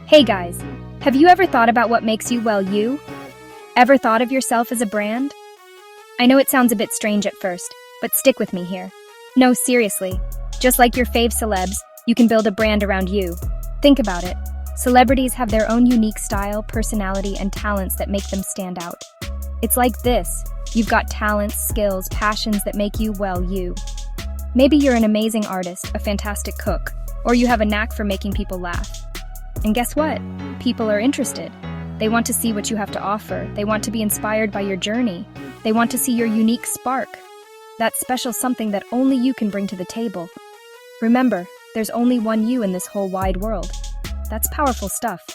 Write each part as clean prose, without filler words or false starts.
Hey guys, have you ever thought about what makes you, well, you? Ever thought of yourself as a brand? I know it sounds a bit strange at first, but stick with me here. No, seriously. Just like your fave celebs, you can build a brand around you. Think about it. Celebrities have their own unique style, personality, and talents that make them stand out. It's like this. You've got talents, skills, passions that make you, well, you. Maybe you're an amazing artist, a fantastic cook, or you have a knack for making people laugh. And guess what? People are interested. They want to see what you have to offer. They want to be inspired by your journey. They want to see your unique spark. That special something that only you can bring to the table. Remember, there's only one you in this whole wide world. That's powerful stuff.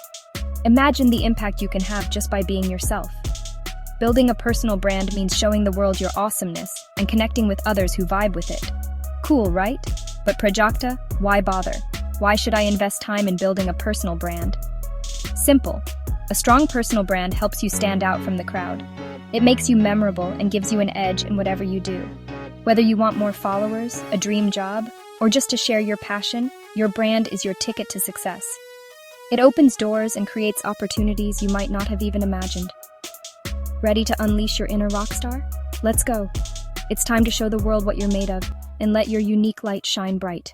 Imagine the impact you can have just by being yourself. Building a personal brand means showing the world your awesomeness and connecting with others who vibe with it. Cool, right? But Prajakta, why bother? Why should I invest time in building a personal brand? Simple. A strong personal brand helps you stand out from the crowd. It makes you memorable and gives you an edge in whatever you do. Whether you want more followers, a dream job, or just to share your passion, your brand is your ticket to success. It opens doors and creates opportunities you might not have even imagined. Ready to unleash your inner rock star? Let's go. It's time to show the world what you're made of and let your unique light shine bright.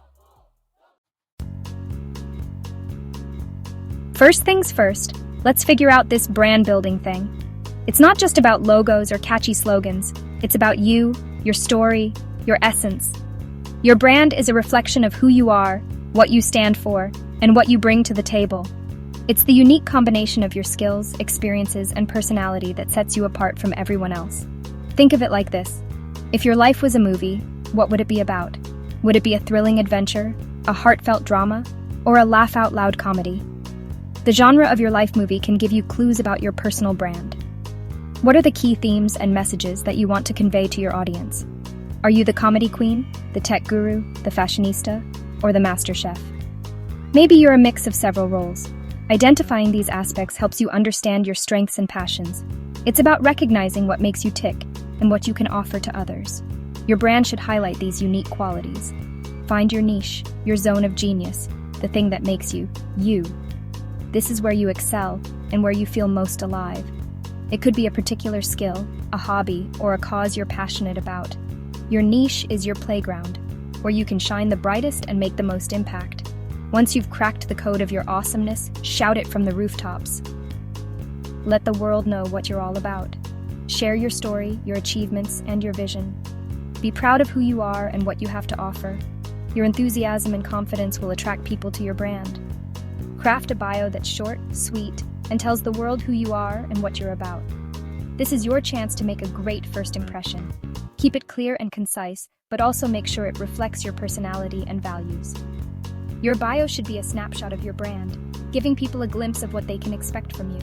First things first, let's figure out this brand building thing. It's not just about logos or catchy slogans. It's about you, your story, your essence. Your brand is a reflection of who you are, what you stand for, and what you bring to the table. It's the unique combination of your skills, experiences, and personality that sets you apart from everyone else. Think of it like this. If your life was a movie, what would it be about? Would it be a thrilling adventure, a heartfelt drama, or a laugh-out-loud comedy? The genre of your life movie can give you clues about your personal brand. What are the key themes and messages that you want to convey to your audience? Are you the comedy queen, the tech guru, the fashionista, or the master chef? Maybe you're a mix of several roles. Identifying these aspects helps you understand your strengths and passions. It's about recognizing what makes you tick and what you can offer to others. Your brand should highlight these unique qualities. Find your niche, your zone of genius, the thing that makes you, you. This is where you excel and where you feel most alive. It could be a particular skill, a hobby, or a cause you're passionate about. Your niche is your playground, where you can shine the brightest and make the most impact. Once you've cracked the code of your awesomeness, shout it from the rooftops. Let the world know what you're all about. Share your story, your achievements, and your vision. Be proud of who you are and what you have to offer. Your enthusiasm and confidence will attract people to your brand. Craft a bio that's short, sweet, and tells the world who you are and what you're about. This is your chance to make a great first impression. Keep it clear and concise, but also make sure it reflects your personality and values. Your bio should be a snapshot of your brand, giving people a glimpse of what they can expect from you.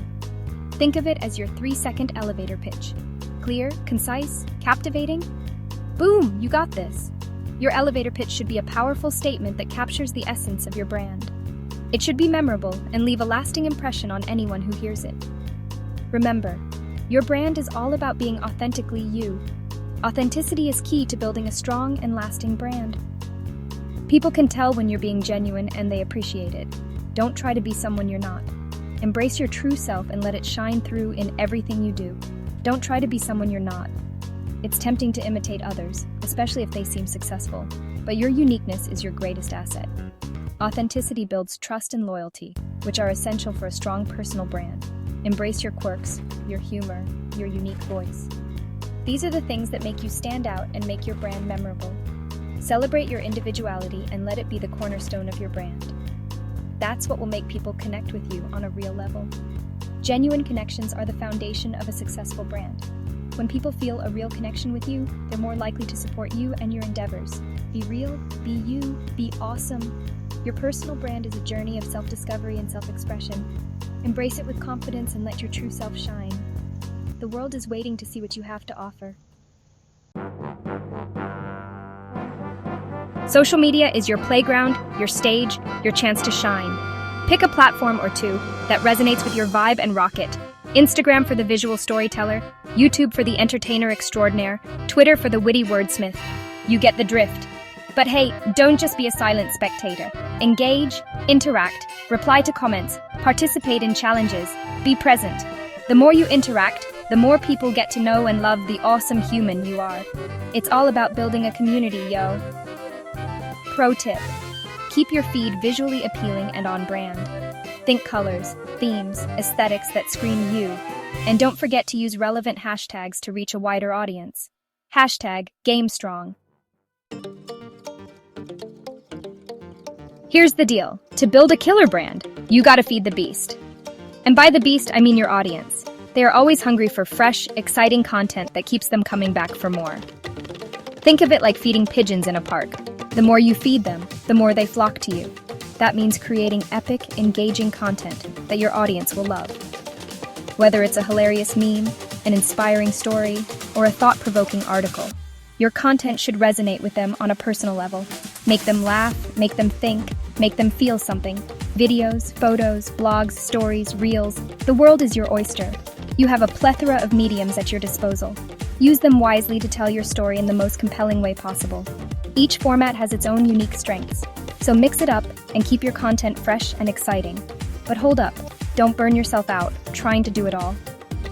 Think of it as your 3-second elevator pitch. Clear, concise, captivating? Boom, you got this. Your elevator pitch should be a powerful statement that captures the essence of your brand. It should be memorable and leave a lasting impression on anyone who hears it. Remember, your brand is all about being authentically you. Authenticity is key to building a strong and lasting brand. People can tell when you're being genuine and they appreciate it. Don't try to be someone you're not. Embrace your true self and let it shine through in everything you do. Don't try to be someone you're not. It's tempting to imitate others, especially if they seem successful, but your uniqueness is your greatest asset. Authenticity builds trust and loyalty, which are essential for a strong personal brand. Embrace your quirks, your humor, your unique voice. These are the things that make you stand out and make your brand memorable. Celebrate your individuality and let it be the cornerstone of your brand. That's what will make people connect with you on a real level. Genuine connections are the foundation of a successful brand. When people feel a real connection with you, they're more likely to support you and your endeavors. Be real, be you, be awesome. Your personal brand is a journey of self-discovery and self-expression. Embrace it with confidence and let your true self shine. The world is waiting to see what you have to offer. Social media is your playground, your stage, your chance to shine. Pick a platform or two that resonates with your vibe and rock it. Instagram for the visual storyteller, YouTube for the entertainer extraordinaire, Twitter for the witty wordsmith. You get the drift. But hey, don't just be a silent spectator. Engage, interact, reply to comments, participate in challenges, be present. The more you interact, the more people get to know and love the awesome human you are. It's all about building a community, yo. Pro tip: keep your feed visually appealing and on brand. Think colors, themes, aesthetics that scream you. And don't forget to use relevant hashtags to reach a wider audience. #GameStrong. Here's the deal. To build a killer brand, you gotta feed the beast. And by the beast, I mean your audience. They are always hungry for fresh, exciting content that keeps them coming back for more. Think of it like feeding pigeons in a park. The more you feed them, the more they flock to you. That means creating epic, engaging content that your audience will love. Whether it's a hilarious meme, an inspiring story, or a thought-provoking article, your content should resonate with them on a personal level. Make them laugh, make them think, make them feel something. Videos, photos, blogs, stories, reels. The world is your oyster. You have a plethora of mediums at your disposal. Use them wisely to tell your story in the most compelling way possible. Each format has its own unique strengths, so mix it up and keep your content fresh and exciting. But hold up, don't burn yourself out trying to do it all.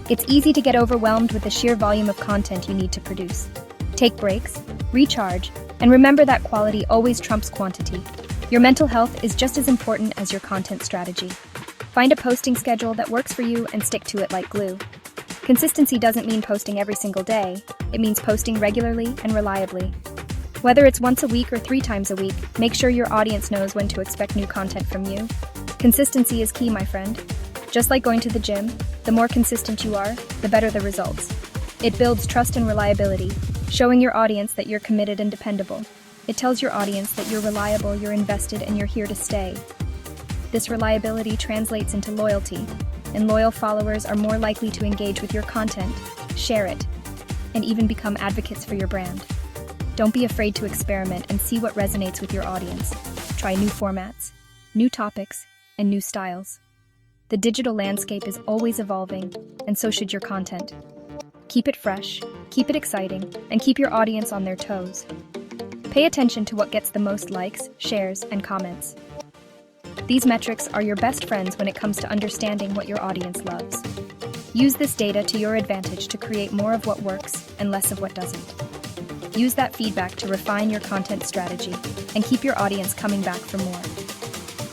It's easy to get overwhelmed with the sheer volume of content you need to produce. Take breaks, recharge, and remember that quality always trumps quantity. Your mental health is just as important as your content strategy. Find a posting schedule that works for you and stick to it like glue. Consistency doesn't mean posting every single day. It means posting regularly and reliably. Whether it's once a week or 3 times a week, make sure your audience knows when to expect new content from you. Consistency is key, my friend. Just like going to the gym, the more consistent you are, the better the results. It builds trust and reliability, showing your audience that you're committed and dependable. It tells your audience that you're reliable, you're invested, and you're here to stay. This reliability translates into loyalty, and loyal followers are more likely to engage with your content, share it, and even become advocates for your brand. Don't be afraid to experiment and see what resonates with your audience. Try new formats, new topics, and new styles. The digital landscape is always evolving, and so should your content. Keep it fresh, keep it exciting, and keep your audience on their toes. Pay attention to what gets the most likes, shares, and comments. These metrics are your best friends when it comes to understanding what your audience loves. Use this data to your advantage to create more of what works and less of what doesn't. Use that feedback to refine your content strategy and keep your audience coming back for more.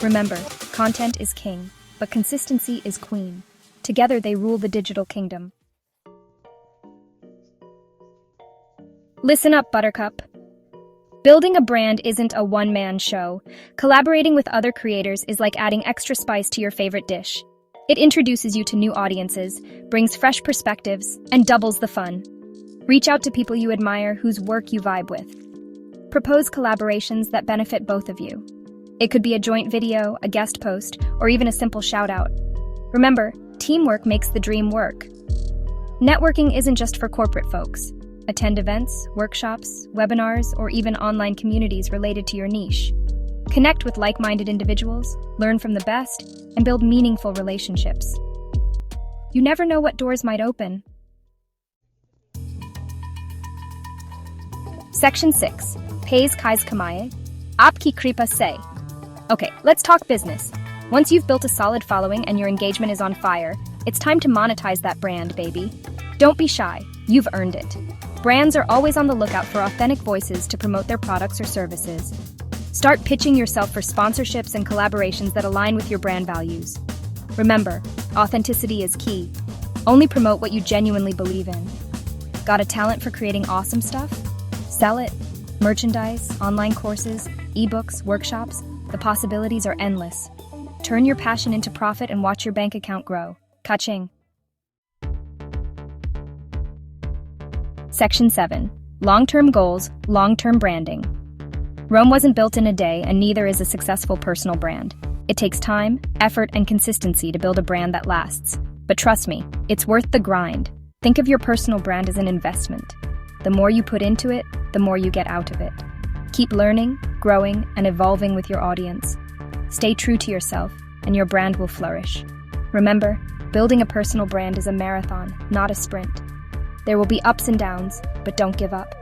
Remember, content is king, but consistency is queen. Together they rule the digital kingdom. Listen up, Buttercup. Building a brand isn't a one-man show. Collaborating with other creators is like adding extra spice to your favorite dish. It introduces you to new audiences, brings fresh perspectives, and doubles the fun. Reach out to people you admire whose work you vibe with. Propose collaborations that benefit both of you. It could be a joint video, a guest post, or even a simple shout-out. Remember, teamwork makes the dream work. Networking isn't just for corporate folks. Attend events, workshops, webinars, or even online communities related to your niche. Connect with like-minded individuals, learn from the best, and build meaningful relationships. You never know what doors might open. Section 6. Paise, kaise, kamaye. Aapki kripa se. Okay, let's talk business. Once you've built a solid following and your engagement is on fire, it's time to monetize that brand, baby. Don't be shy. You've earned it. Brands are always on the lookout for authentic voices to promote their products or services. Start pitching yourself for sponsorships and collaborations that align with your brand values. Remember, authenticity is key. Only promote what you genuinely believe in. Got a talent for creating awesome stuff? Sell it. Merchandise, online courses, ebooks, workshops. The possibilities are endless. Turn your passion into profit and watch your bank account grow. Ka-ching. Section 7. Long-term goals, long-term branding. Rome wasn't built in a day, and neither is a successful personal brand. It takes time, effort, and consistency to build a brand that lasts. But trust me, it's worth the grind. Think of your personal brand as an investment. The more you put into it, the more you get out of it. Keep learning, growing, and evolving with your audience. Stay true to yourself, and your brand will flourish. Remember, building a personal brand is a marathon, not a sprint. There will be ups and downs, but don't give up.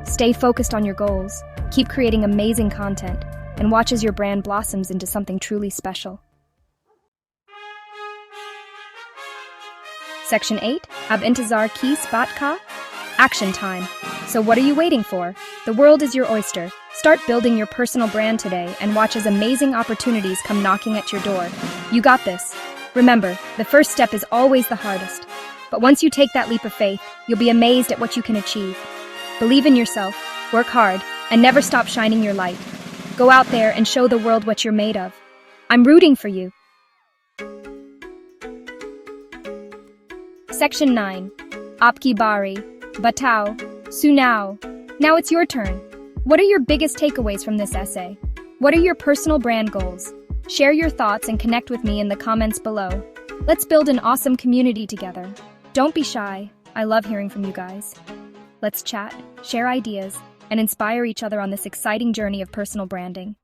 Stay focused on your goals, Keep creating amazing content and watch as your brand blossoms into something truly special. Section 8. Ab intizar kis baat ka? Action time. So what are you waiting for? The world is your oyster. Start building your personal brand today and watch as amazing opportunities come knocking at your door. You got this. Remember, the first step is always the hardest. But once you take that leap of faith, you'll be amazed at what you can achieve. Believe in yourself, work hard, and never stop shining your light. Go out there and show the world what you're made of. I'm rooting for you. Section 9. Aapki bari. Batao. Sunao. Now it's your turn. What are your biggest takeaways from this essay? What are your personal brand goals? Share your thoughts and connect with me in the comments below. Let's build an awesome community together. Don't be shy. I love hearing from you guys. Let's chat, share ideas, and inspire each other on this exciting journey of personal branding.